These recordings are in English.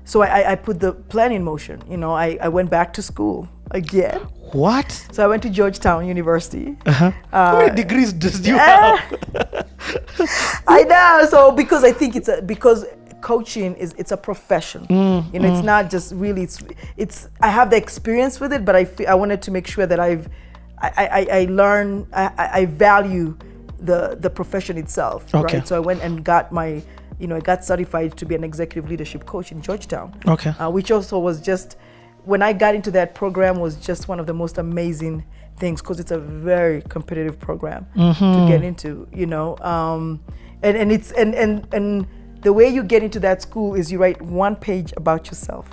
So I put the plan in motion. I went back to school again. What? So I went to Georgetown University. How many degrees does you have? I know. So because I think because coaching it's a profession. It's not just really. It's I have the experience with it, but I wanted to make sure that I learn. I value the profession itself. Okay. Right. So I went and got my. I got certified to be an executive leadership coach in Georgetown. Okay. Which also was just, when I got into that program, was just one of the most amazing things, because it's a very competitive program to get into. And it's and the way you get into that school is you write one page about yourself.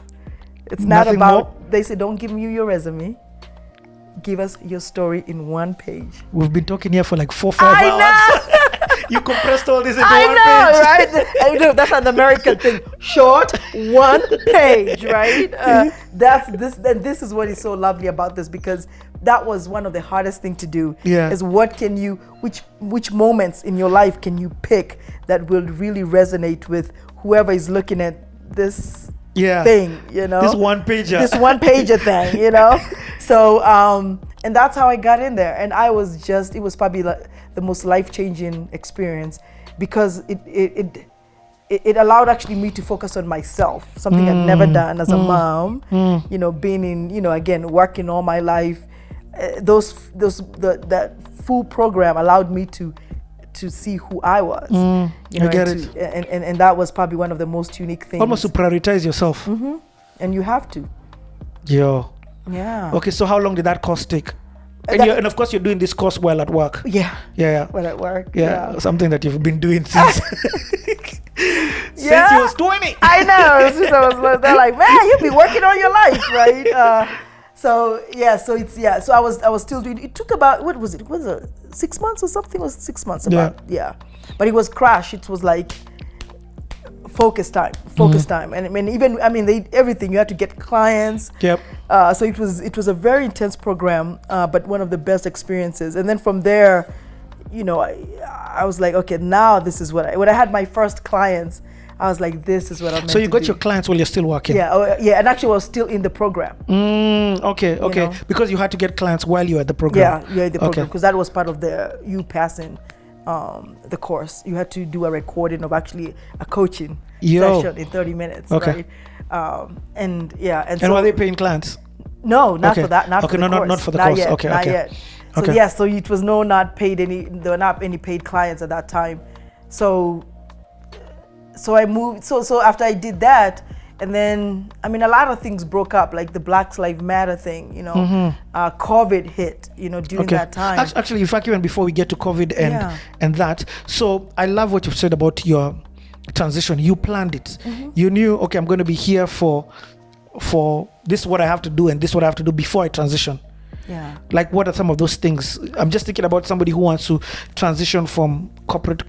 It's not Nothing about more? They say don't give me your resume. Give us your story in one page. We've been talking here for like 4 or 5 hours. Know. You compressed all this into I one know, page. right? I know, that's an American thing. Short, one page, right? This is what is so lovely about this, because that was one of the hardest thing to do. Yeah. Is which moments in your life can you pick that will really resonate with whoever is looking at this thing, This one pager. This one pager thing, So, and that's how I got in there. And it was probably like the most life-changing experience, because it allowed actually me to focus on myself, something I'd never done as a mom, being in, again, working all my life. That full program allowed me to see who I was. I get it. And that was probably one of the most unique things. Almost to prioritize yourself. And you have to. Yo. Yeah. Okay, so how long did that course take? And of course, you're doing this course while at work. Yeah. Yeah. While at work. Yeah. Something that you've been doing since since you was 20. I know. They're like, man, you've been working all your life, right? So I was still doing. It took about, what was it? Was it 6 months or something? It was 6 months about. Yeah. But it was crash. It was like focus time, and everything, you had to get clients. Yep. So it was a very intense program, but one of the best experiences. And then from there, I was like, okay, now this is when I had my first clients, I was like, this is what I'm meant to do. So you got your clients while you're still working? Yeah, and actually I was still in the program. Okay. Because you had to get clients while you were at the program. Yeah, the program, because that was part of you passing the course. You had to do a recording of actually a coaching session in 30 minutes, right? And were they paying clients? No, not for that. Not for the course. Not for the not course. Yet, okay, not okay. yet. So it was there were not any paid clients at that time. So I moved. So after I did that, and then a lot of things broke up, like the Black Lives Matter thing. COVID hit. During that time. Actually, in fact, even before we get to COVID and that, so I love what you've said about your transition. You planned it. You knew, okay, I'm going to be here for this is what I have to do, and this is what I have to do before I transition. Yeah. Like, what are some of those things? I'm just thinking about somebody who wants to transition from corporate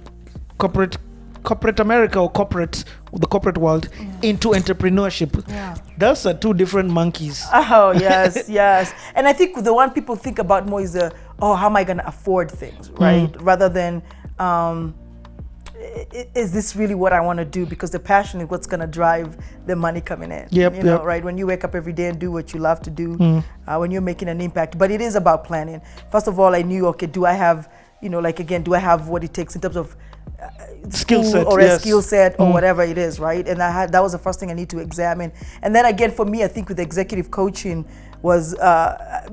America or the corporate world into entrepreneurship. Yeah. Those are two different monkeys. Oh, yes, yes. And I think the one people think about more is how am I going to afford things, right? Rather than, is this really what I want to do? Because the passion is what's going to drive the money coming in. Yep. Right? When you wake up every day and do what you love to do, when you're making an impact. But it is about planning. First of all, I knew, okay, do I have, do I have what it takes in terms of skill set or a skill set or whatever it is, right? And that was the first thing I need to examine. And then again, for me, I think with executive coaching was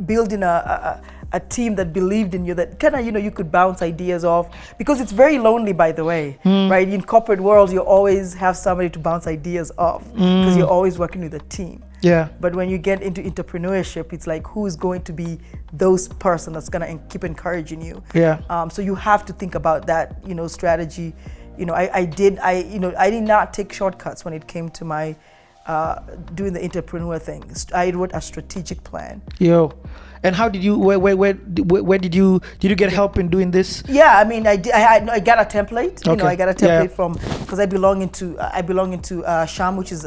building a team that believed in you, that kind of, you could bounce ideas off, because it's very lonely, by the way, right? In corporate world, you always have somebody to bounce ideas off, because you're always working with a team. Yeah. But when you get into entrepreneurship, it's like, who is going to be those person that's gonna keep encouraging you? Yeah. So you have to think about that, strategy. I did not take shortcuts when it came to my doing the entrepreneur thing. I wrote a strategic plan. Yo. And how did you? Where did you get help in doing this? Yeah, I got a template. Okay. I got a template from, because I belong into SHAM, which is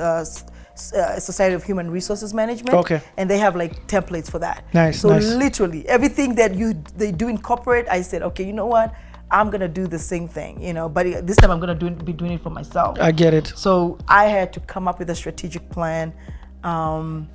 Society of Human Resources Management. Okay. And they have like templates for that. Nice. So literally everything that they do in corporate, I said, okay, you know what? I'm gonna do the same thing, but this time I'm gonna be doing it for myself. I get it. So I had to come up with a strategic plan, and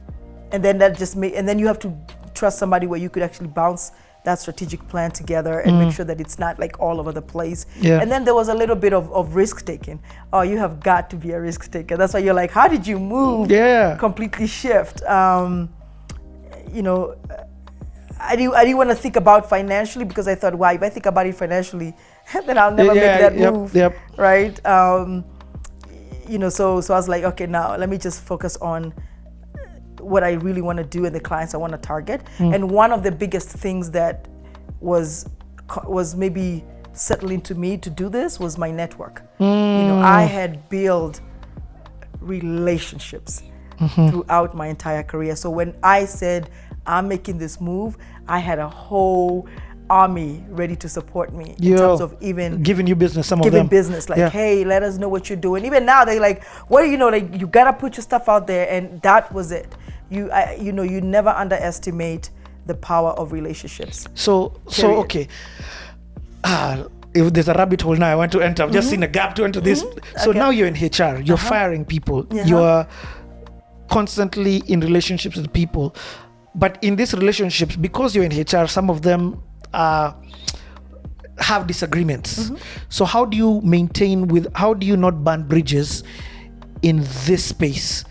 then that just made, and then you have to trust somebody where you could actually bounce that strategic plan together and make sure that it's not like all over the place. Yeah. And then there was a little bit of risk taking. Oh, you have got to be a risk taker. That's why you're like, how did you move? Yeah. Completely shift. I didn't want to think about financially, because I thought, wow, if I think about it financially, then I'll never make that move. Yep. Right? So I was like, okay, now let me just focus on what I really want to do and the clients I want to target. And one of the biggest things that was maybe settling to me to do this was my network. I had built relationships throughout my entire career. So when I said I'm making this move, I had a whole army ready to support me in terms of even giving you business. Giving business, hey, let us know what you're doing. Even now they're like, well, you gotta put your stuff out there, and that was it. You never underestimate the power of relationships. So okay. If there's a rabbit hole now I want to enter, I've just seen a gap to enter this. So now you're in HR, you're firing people, you're constantly in relationships with people. But in these relationships, because you're in HR, some of them have disagreements. So how do you not burn bridges in this space?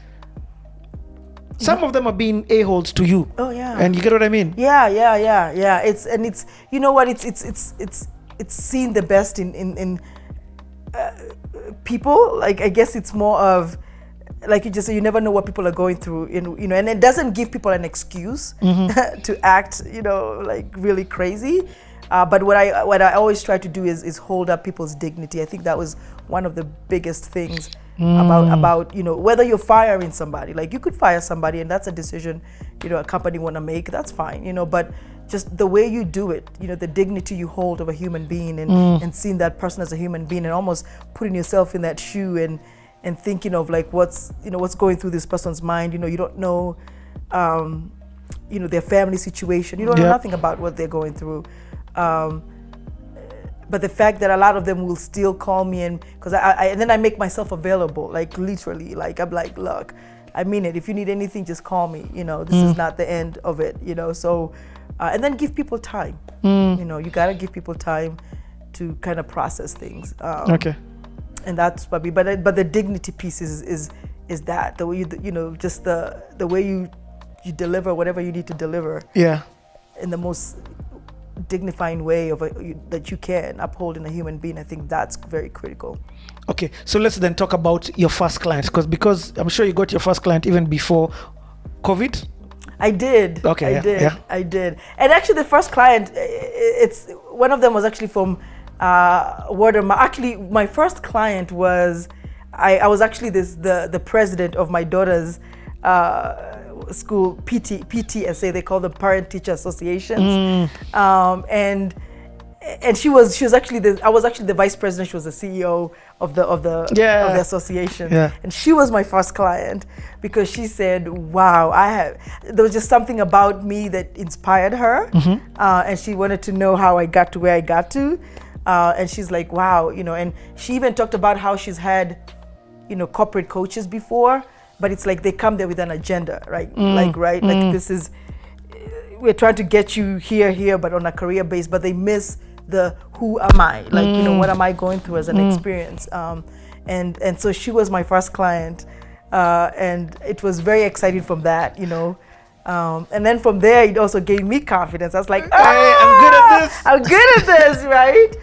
Some of them are being a-holes to you. Oh yeah. And you get what I mean? Yeah. It's seeing the best in people. Like, I guess it's more of, like you just say, you never know what people are going through, and it doesn't give people an excuse to act, like really crazy. But what I always try to do is hold up people's dignity. I think that was one of the biggest things about whether you're firing somebody. Like, you could fire somebody, and that's a decision a company want to make. That's fine, but just the way you do it, the dignity you hold of a human being, and seeing that person as a human being, and almost putting yourself in that shoe and thinking of like what's going through this person's mind. You don't know their family situation. You don't know nothing about what they're going through. But the fact that a lot of them will still call me, and because and then I make myself available, like literally, like I'm like, look, I mean it. If you need anything, just call me. This is not the end of it. So, and then give people time. You gotta give people time to kind of process things. Okay. And that's probably, but the dignity piece is that the way just the way you deliver whatever you need to deliver. Yeah. In the most dignifying way that you can, upholding a human being. I think that's very critical. Okay, so let's then talk about your first client, because I'm sure you got your first client even before COVID. I did. Okay. I did. And actually, the first client, it's one of them was actually from word of mouth. Actually, my first client was I was actually the president of my daughter's school PTSA. They call them Parent Teacher Associations. And she was actually I was actually the vice president. She was the CEO of the association. Yeah. And she was my first client because she said, wow, there was just something about me that inspired her. And she wanted to know how I got to where I got to. And she's like, wow, and she even talked about how she's had, corporate coaches before, but it's like they come there with an agenda, right? Like this is, we're trying to get you here, but on a career base, but they miss the who am I? Like, what am I going through as an experience? And so she was my first client, and it was very exciting from that, and then from there, it also gave me confidence. I was like, hey, I'm good at this, right?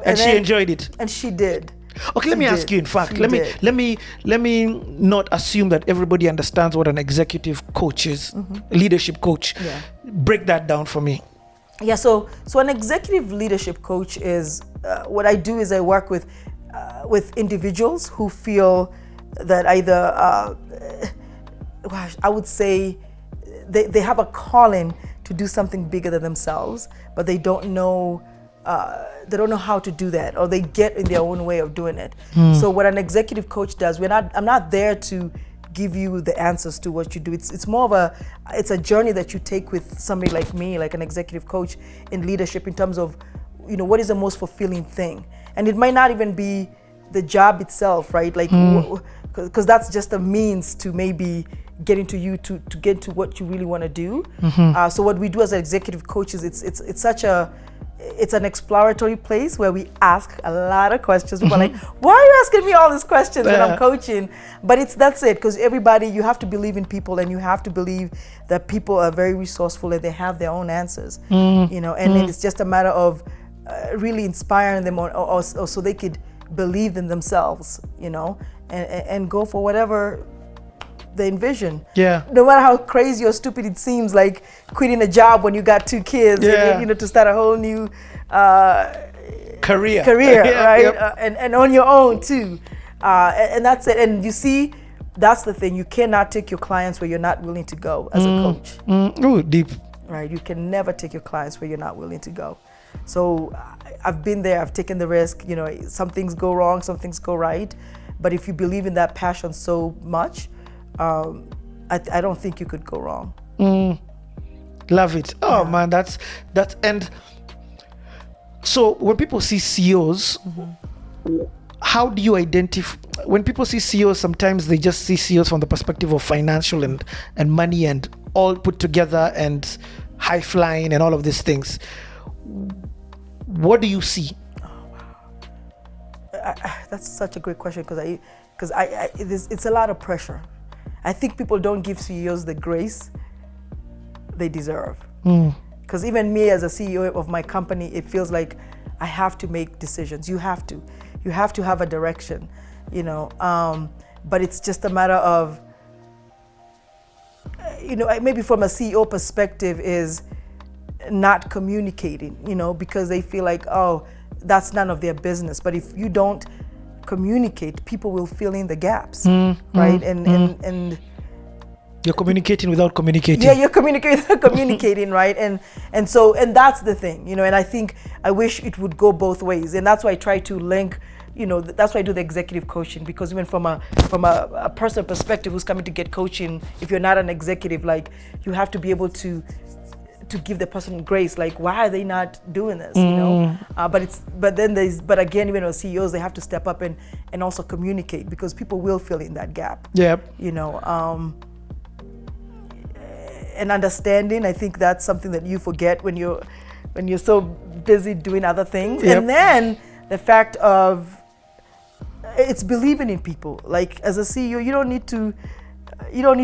And she enjoyed it. And she did. Okay, let me ask you, in fact, let me not assume that everybody understands what an executive coach is, leadership coach. Yeah. Break that down for me. Yeah, so an executive leadership coach is, what I do is I work with individuals who feel that either, I would say they have a calling to do something bigger than themselves, but they don't know how to do that, or they get in their own way of doing it. So what an executive coach does, I'm not there to give you the answers to what you do. It's more of it's a journey that you take with somebody like me, like an executive coach in leadership, in terms of what is the most fulfilling thing? And it might not even be the job itself, right? Like, because that's just a means to maybe getting to you to get to what you really want to do. So what we do as executive coaches, it's an exploratory place where we ask a lot of questions. People are like, why are you asking me all these questions when I'm coaching? But that's it, because everybody, you have to believe in people, and you have to believe that people are very resourceful and they have their own answers, and then it's just a matter of really inspiring them or so they could believe in themselves, and go for whatever they envision. Yeah. No matter how crazy or stupid it seems, like quitting a job when you got 2 kids, and, to start a whole new career, right? Yep. And on your own too. And that's it. And you see, that's the thing. You cannot take your clients where you're not willing to go as a coach. Oh, deep. Right. You can never take your clients where you're not willing to go. So I've been there. I've taken the risk. Some things go wrong, some things go right. But if you believe in that passion so much, I don't think you could go wrong. Love it. Oh man, that's and so when people see CEOs, how do you identify? When people see CEOs, sometimes they just see CEOs from the perspective of financial and money and all put together and high flying and all of these things. What do you see? That's such a great question, because it's a lot of pressure. I think people don't give CEOs the grace they deserve. Because even me as a CEO of my company, it feels like I have to make decisions. You have to have a direction, but it's just a matter of, maybe from a CEO perspective is not communicating, because they feel like, oh, that's none of their business. But if you don't communicate, people will fill in the gaps, right? And you're communicating without communicating. Yeah, you're communicating, right? And that's the thing, and I think I wish it would go both ways, and that's why I try to link. That's why I do the executive coaching, because even from a personal perspective who's coming to get coaching, if you're not an executive, like, you have to be able to give the person grace, like, why are they not doing this, but again, even as CEOs, they have to step up and also communicate, because people will fill in that gap. Yep. And understanding, I think that's something that you forget when you're so busy doing other things. Yep. And then the fact of it's believing in people. Like, as a CEO, you don't need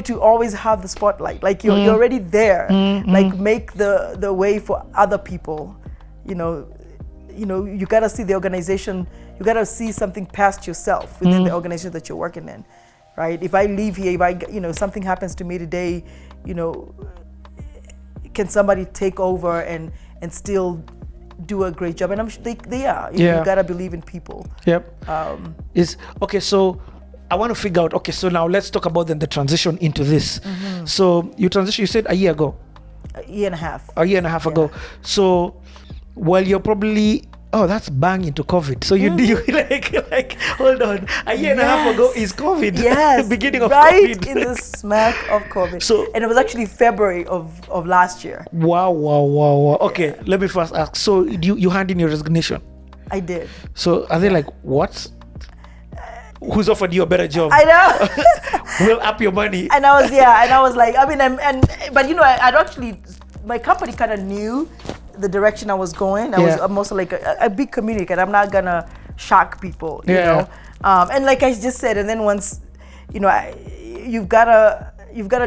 to always have the spotlight. Like, you're already there. Like, make the way for other people. You gotta see the organization. You gotta see something past yourself within the organization that you're working in, right? If I leave here, if something happens to me today, can somebody take over and still do a great job? And I'm sure they are. You gotta believe in people. Yep. So I want to figure out, okay, so now let's talk about then the transition into this. So you said a year ago. A year and a half. A year and a half ago. So while you're probably, that's bang into COVID. So you like hold on, a year and a half ago is COVID. Yes. Beginning of right COVID. in the smack of COVID. So, and it was actually February of last year. Wow. Okay, let me first ask. So you hand in your resignation? I did. So are they like, what? Who's offered you a better job? I know. We'll up your money. And I was like, I mean, but I'd actually, my company kind of knew the direction I was going. I'm also like a big communicator. I'm not gonna shock people, you know. And like I just said, and then once, you've gotta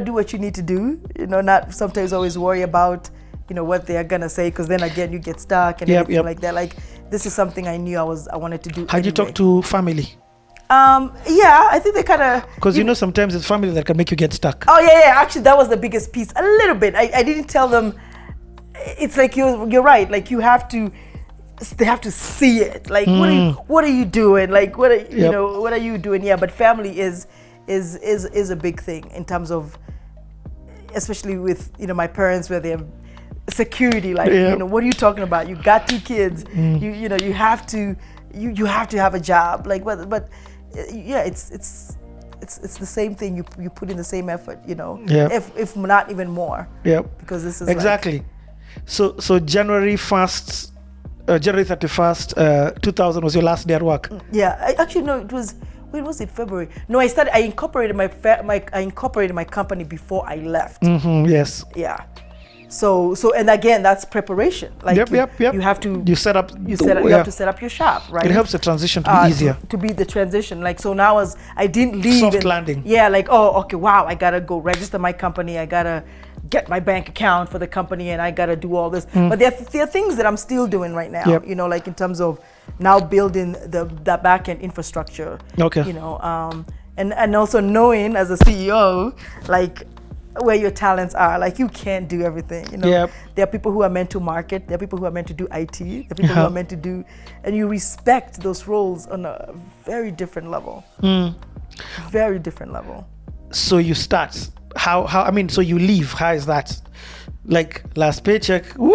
do what you need to do. Not sometimes always worry about, what they are gonna say, because then again you get stuck and everything like that. Like, this is something I knew I wanted to do. How'd you talk to family? I think they kind of, because sometimes it's family that can make you get stuck. Oh yeah. Actually, that was the biggest piece. A little bit. I didn't tell them. It's like you're right. Like, they have to see it. Like, what are you doing? Like, what are you doing? Yeah, but family is a big thing in terms of, especially with my parents, where they have security. Like, what are you talking about? You got 2 kids. You have to have a job. Like, but yeah, it's the same thing. You put in the same effort. If not even more. Yep. Because this is exactly. So January 1st, January 31st, 2000 was your last day at work. Yeah, actually no, it was. When was it? February? No, I incorporated I incorporated my company before I left. Yes. Yeah. So and again, that's preparation. Like Yep. You have to. You set up. You have to set up your shop, right? It helps the transition to be easier. To be the transition. Like, so now as I didn't leave. Soft landing. Yeah, like, oh, okay, wow, I gotta go register my company. I gotta get my bank account for the company, and I gotta do all this. But there are things that I'm still doing right now. Yep. You know, like in terms of now building the back end infrastructure. Okay. You know, and also knowing as a CEO, like, where your talents are. Like, you can't do everything, you know. Yep. There are people who are meant to market, there are people who are meant to do IT, there are people who are meant to do, and you respect those roles on a very different level. Very different level. So you start, how I mean, so you leave, how is that? Like, last paycheck, woo!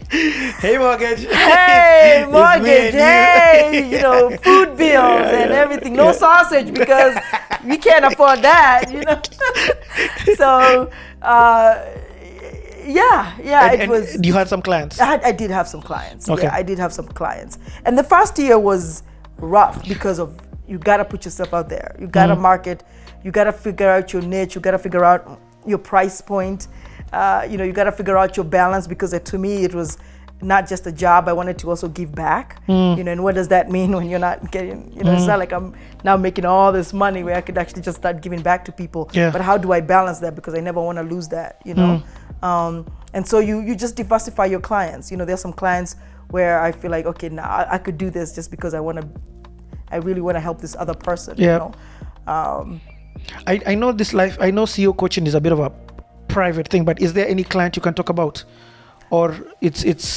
Hey, mortgage. Hey, mortgage. Hey, you know, food bills and everything. No sausage because we can't afford that, you know. So, it was. You had some clients? I did have some clients. Okay. Yeah, I did have some clients. And the first year was rough because of, you got to put yourself out there. You got to market. You got to figure out your niche. You got to figure out your price point. You know, you got to figure out your balance, because to me it was not just a job. I wanted to also give back. You know, and what does that mean when you're not getting, you know, it's not like I'm now making all this money where I could actually just start giving back to people. Yeah. But how do I balance that? Because I never want to lose that, you know. And so you just diversify your clients. You know, there's some clients where I feel like, okay, now I could do this just because I really want to help this other person. Yeah. You know. I know this life. I know CEO coaching is a bit of a private thing, but is there any client you can talk about, or it's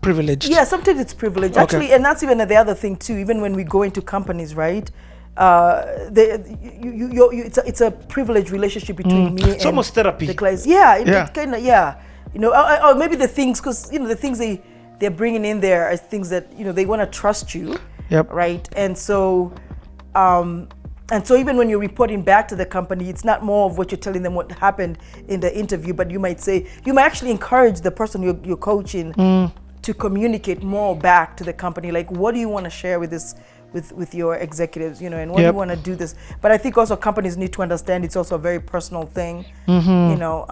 privileged? Yeah, sometimes it's privileged, actually, and that's even the other thing too. Even when we go into companies, right? It's a privileged relationship between me It's and almost therapy. the clients. Yeah, it kind of, yeah. You know, or maybe the things, because you know the things they're bringing in there are things that, you know, they want to trust you. Yep. Right, and so even when you're reporting back to the company, it's not more of what you're telling them what happened in the interview, but you might actually encourage the person you're coaching to communicate more back to the company. Like, what do you want to share with this, with your executives, you know, and what do you want to do this? But I think also companies need to understand it's also a very personal thing, you know,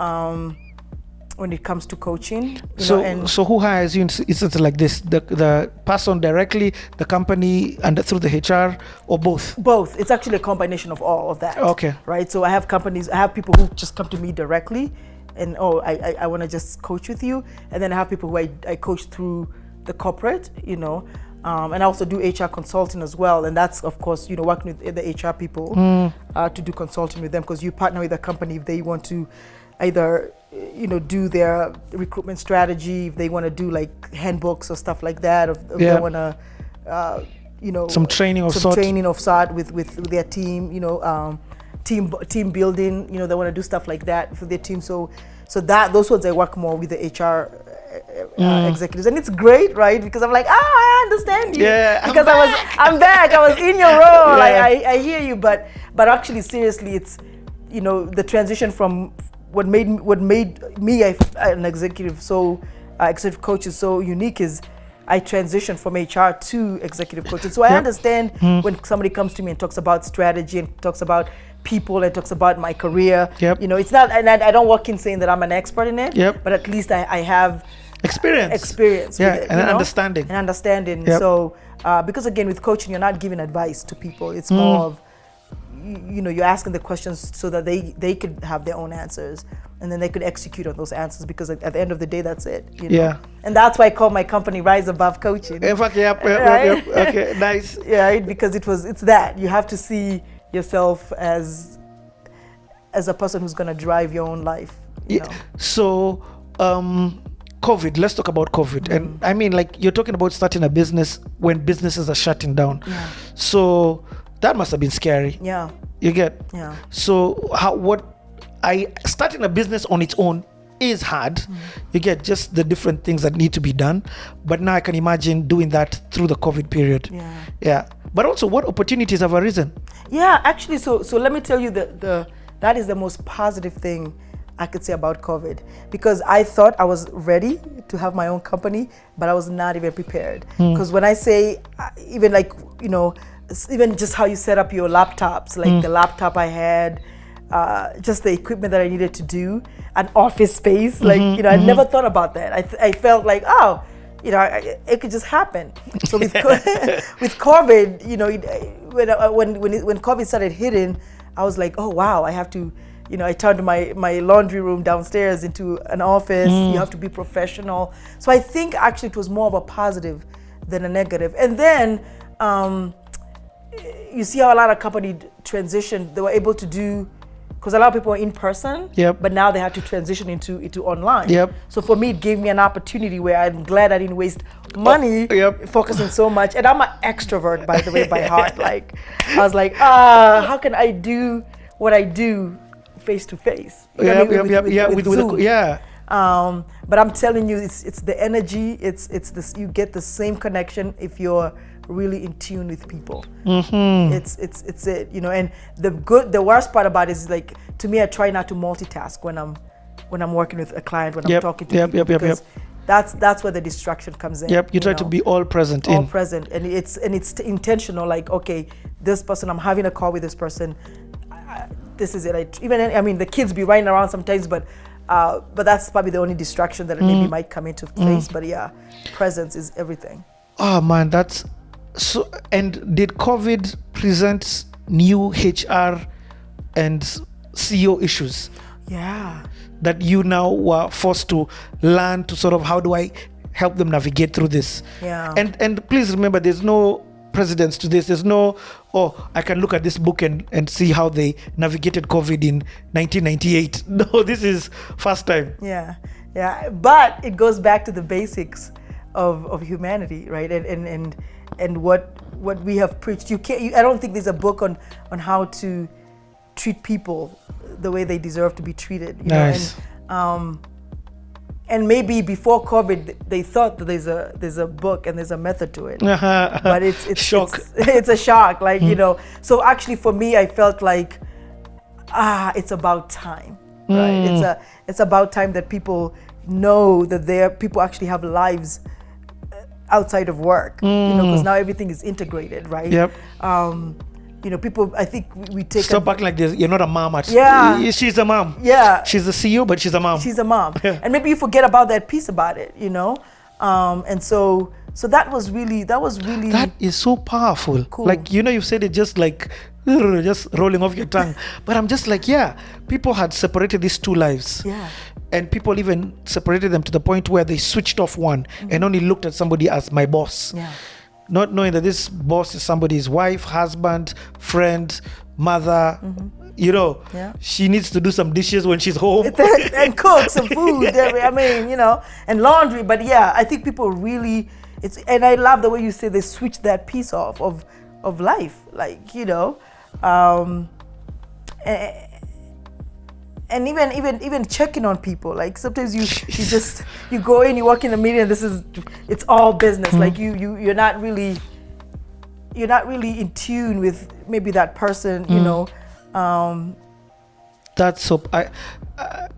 when it comes to coaching. So who hires you? Is it like this, the person directly, the company, and through the HR, or both? Both. It's actually a combination of all of that. Okay. Right. So I have people who just come to me directly, and I want to just coach with you, and then I have people who I coach through the corporate, you know, and I also do HR consulting as well, and that's of course, you know, working with the HR people to do consulting with them, because you partner with a company if they want to either, you know, do their recruitment strategy, if they want to do like handbooks or stuff like that, if they want to, you know, some training of sort with their team, you know, team building, you know, they want to do stuff like that for their team. So those ones I work more with the HR executives, and it's great, right? Because I'm like, I understand you. Yeah, because I'm back. I was in your role. Yeah. I hear you, but actually, seriously, it's, you know, the transition from what made me an executive coach is so unique is I transitioned from HR to executive coaching. So I understand when somebody comes to me and talks about strategy and talks about people and talks about my career. You know, it's not, and I don't walk in saying that I'm an expert in it. But at least I have experience with it, and understanding. So because again, with coaching, you're not giving advice to people. It's more of, you know, you're asking the questions so that they could have their own answers, and then they could execute on those answers, because at the end of the day, that's it. You know? And that's why I call my company Rise Above Coaching. In fact, right? Okay, nice. Yeah, because it's that you have to see yourself as a person who's going to drive your own life. You know? So, COVID. Let's talk about COVID. And I mean, like, you're talking about starting a business when businesses are shutting down. So that must have been scary. You get? So starting a business on its own is hard. You get just the different things that need to be done. But now I can imagine doing that through the COVID period. But also, what opportunities have arisen? Actually, so let me tell you that is the most positive thing I could say about COVID, because I thought I was ready to have my own company, but I was not even prepared. Because when I say, even like, you know, even just how you set up your laptops, like the laptop I had, just the equipment that I needed to do, an office space, like, you know, I never thought about that. I felt like, oh, you know, it could just happen. So with with COVID, you know, when COVID started hitting, I was like, oh wow, I have to, you know, I turned my laundry room downstairs into an office. You have to be professional. So I think actually it was more of a positive than a negative. And then you see how a lot of companies transitioned. They were able to do, because a lot of people were in person, but now they had to transition into online. So for me, it gave me an opportunity where I'm glad I didn't waste money focusing so much. And I'm an extrovert, by the way, by heart. Like, I was like, how can I do what I do face to face? With Zoom. But I'm telling you, it's the energy. It's this. You get the same connection if you're really in tune with people. It's it, you know. And the worst part about it is, like, to me, I try not to multitask when I'm working with a client, when I'm talking to people, because that's where the distraction comes in. You try to be all present. Present, and it's intentional. Like, okay, this person, I'm having a call with this person. This is it. I mean, the kids be running around sometimes, but that's probably the only distraction that maybe might come into place. But yeah, presence is everything. Oh man, that's so. And did COVID present new HR and CEO issues? Yeah. That you now were forced to learn to sort of, how do I help them navigate through this? Yeah. And please remember, there's no precedence to this. There's no, oh, I can look at this book and see how they navigated COVID in 1998. No, this is first time. Yeah. But it goes back to the basics of humanity, right? And what we have preached. I don't think there's a book on how to treat people the way they deserve to be treated. You know? And maybe before COVID, they thought that there's a book and there's a method to it, but it's shock. It's a shock, like, you know. So actually, for me, I felt like, it's about time, right? It's about time that people know that people actually have lives outside of work, you know, because now everything is integrated, right? You know, people, I think we take... Stop acting like this. You're not a mom. She's a mom. She's a CEO, but she's a mom. She's a mom. And maybe you forget about that piece about it, you know? And so that was really... That is so powerful. Cool. Like, you know, you said it just like, just rolling off your tongue. But I'm just like, people had separated these two lives. And people even separated them to the point where they switched off one and only looked at somebody as my boss. Not knowing that this boss is somebody's wife, husband, friend, mother. You know, she needs to do some dishes when she's home and cook some food. I mean, you know, and laundry. But yeah, I think people really, and I love the way you say they switch that piece off of life, like, you know, and even checking on people. Like, sometimes you go in, you walk in a meeting, and it's all business. Like, you're not really in tune with maybe that person, you know. That's so. I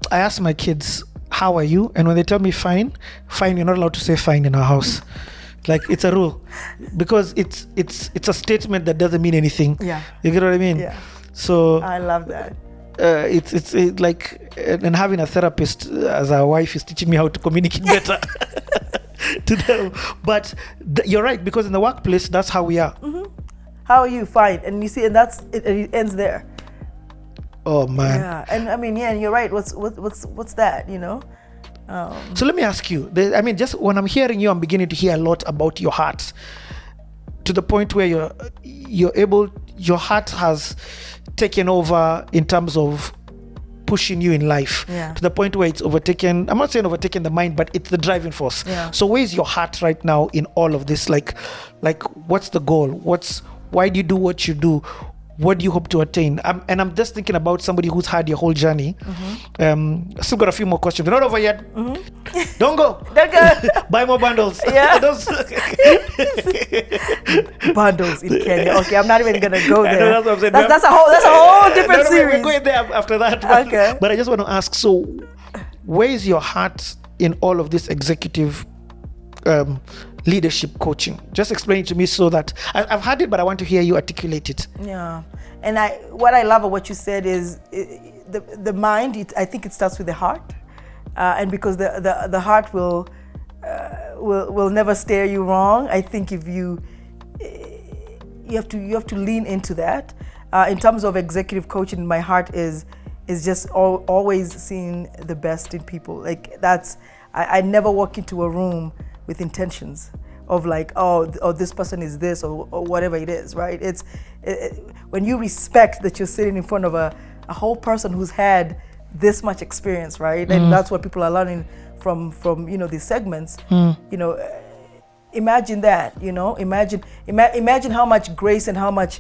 ask my kids, how are you? And when they tell me fine, you're not allowed to say fine in our house. Like, it's a rule, because it's a statement that doesn't mean anything. You get what I mean? So I love that. It's like, and having a therapist as a wife is teaching me how to communicate better to them. But you're right, because in the workplace, that's how we are. How are you? Fine. And you see, and that's it ends there. Oh man. Yeah, and I mean, and you're right. What's that? You know. So let me ask you. I mean, just when I'm hearing you, I'm beginning to hear a lot about your heart, to the point where you're able. Your heart has taken over in terms of pushing you in life, to the point where it's overtaken. I'm not saying overtaken the mind, but it's the driving force. So where's your heart right now in all of this? Like what's the goal? Why do you do what you do? what do you hope to attain? And I'm just thinking about somebody who's had your whole journey. Still got a few more questions. We're not over yet. Don't go. Don't go. Buy more bundles. Yeah. Bundles in Kenya. Okay, I'm not even gonna go there. That's what I'm saying. That's a whole different No, series. we're going there after that. Okay. But I just want to ask, so where is your heart in all of this executive leadership coaching? Just explain it to me so that I've had it, but I want to hear you articulate it. Yeah, and what I love about what you said is the mind. I think it starts with the heart, and because the heart will never steer you wrong. I think if you have to lean into that. In terms of executive coaching, my heart is just always seeing the best in people. Like I never walk into a room with intentions of like, oh, this person is this or whatever it is, right? It's when you respect that you're sitting in front of a whole person who's had this much experience, right? And that's what people are learning from these segments. Imagine that, imagine how much grace and how much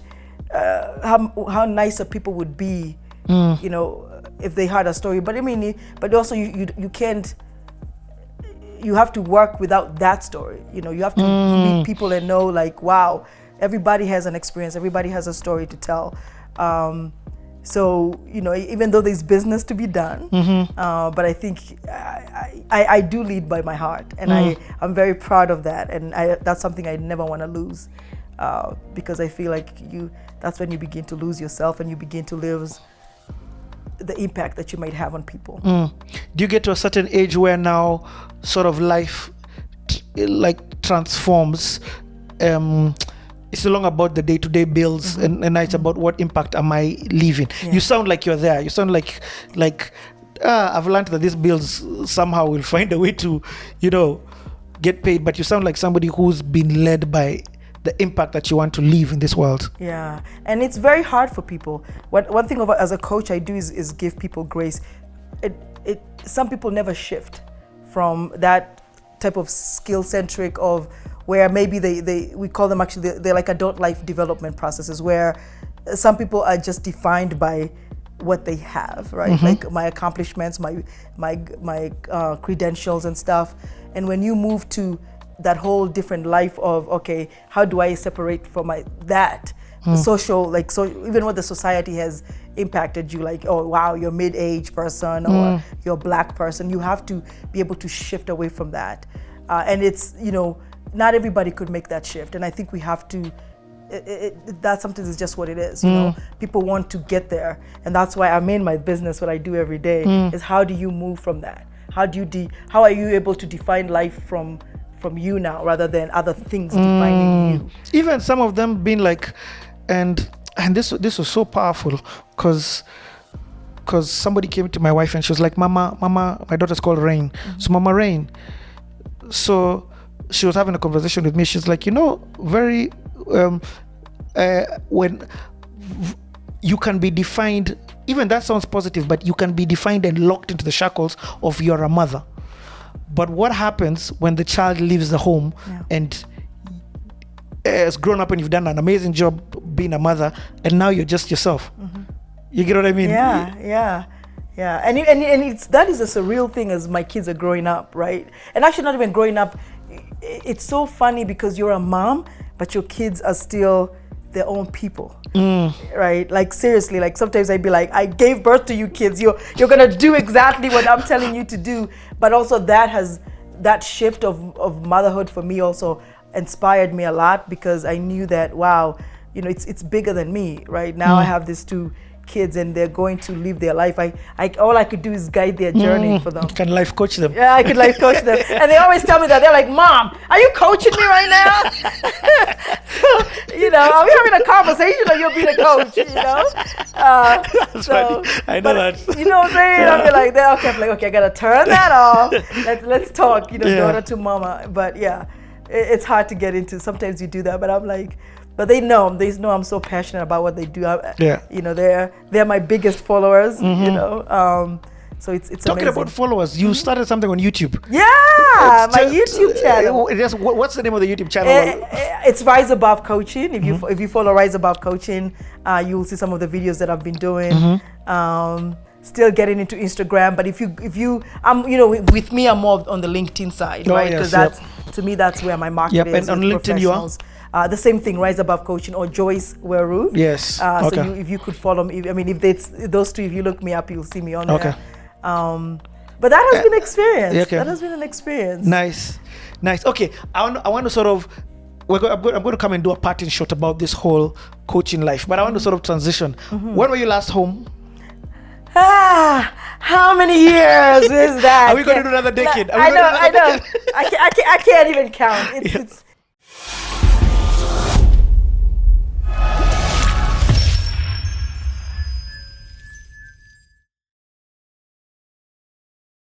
how nicer people would be, if they had a story. But I mean, but also you can't. You have to work without that story. You have to meet people and know, like, wow, everybody has an experience, everybody has a story to tell. So, even though there's business to be done, but I think I do lead by my heart, and I'm very proud of that, and that's something I never want to lose, because I feel like that's when you begin to lose yourself and you begin to lose the impact that you might have on people. Do you get to a certain age where now sort of life transforms? It's no longer about the day-to-day bills, and now it's about what impact am I leaving. Yeah. You sound like you're there. You sound like I've learned that these bills somehow will find a way to get paid, but you sound like somebody who's been led by the impact that you want to leave in this world. Yeah, and it's very hard for people. One thing as a coach I do is give people grace. Some people never shift from that type of skill-centric of where maybe we call them actually, they're like adult life development processes, where some people are just defined by what they have, right? Like my accomplishments, my credentials and stuff. And when you move to that whole different life of, okay, how do I separate from that social, so even what the society has impacted you, like, oh wow, you're mid-age person or you're a black person, you have to be able to shift away from that. And it's, not everybody could make that shift. And I think we have to, that sometimes is just what it is, people want to get there. And that's why I'm in my business, what I do every day is how do you move from that? How are you able to define life from you now rather than other things defining you? Even some of them being like, and this was so powerful because somebody came to my wife and she was like, Mama, my daughter's called Rain. So Mama Rain. So she was having a conversation with me. She's like, very when you can be defined, even that sounds positive, but you can be defined and locked into the shackles of you're a mother. But what happens when the child leaves the home and has grown up and you've done an amazing job being a mother, and now you're just yourself? You get what I mean? Yeah. And that is a surreal thing as my kids are growing up, right? And actually not even growing up. It's so funny because you're a mom, but your kids are still their own people, right? Like seriously, like sometimes I'd be like, I gave birth to you kids. You're gonna do exactly what I'm telling you to do. But also that shift of motherhood for me also inspired me a lot, because I knew that, wow, it's bigger than me, right? Now I have these two kids and they're going to live their life. All I could do is guide their journey for them. You can life coach them. Yeah, I could life coach them. And they always tell me that. They're like, Mom, are you coaching me right now? So, are we having a conversation or you'll be the coach, That's funny. I know that. You know what I'm saying? I'll be like, okay, I gotta turn that off. Let's talk, daughter to mama. But yeah, it's hard to get into. Sometimes you do that, but I'm like, but they know I'm so passionate about what they do. They're my biggest followers, So it's talking amazing. about followers. You started something on YouTube. Yeah, my YouTube channel. What's the name of the YouTube channel? It's Rise Above Coaching. If you follow Rise Above Coaching, you'll see some of the videos that I've been doing. Still getting into Instagram, but if you with me, I'm more on the LinkedIn side, right? Because to me, that's where my market is. And on LinkedIn, you are the same thing, Rise Above Coaching or Joyce Weru. Yes. So if you could follow me, if it's those two, if you look me up, you'll see me on there. But that has been an experience. That has been an experience. Nice. Okay, I want to sort of. I'm going to come and do a parting shot about this whole coaching life, but I want to sort of transition. When were you last home? How many years is that? Are we going to do another decade? I know. I can't even count.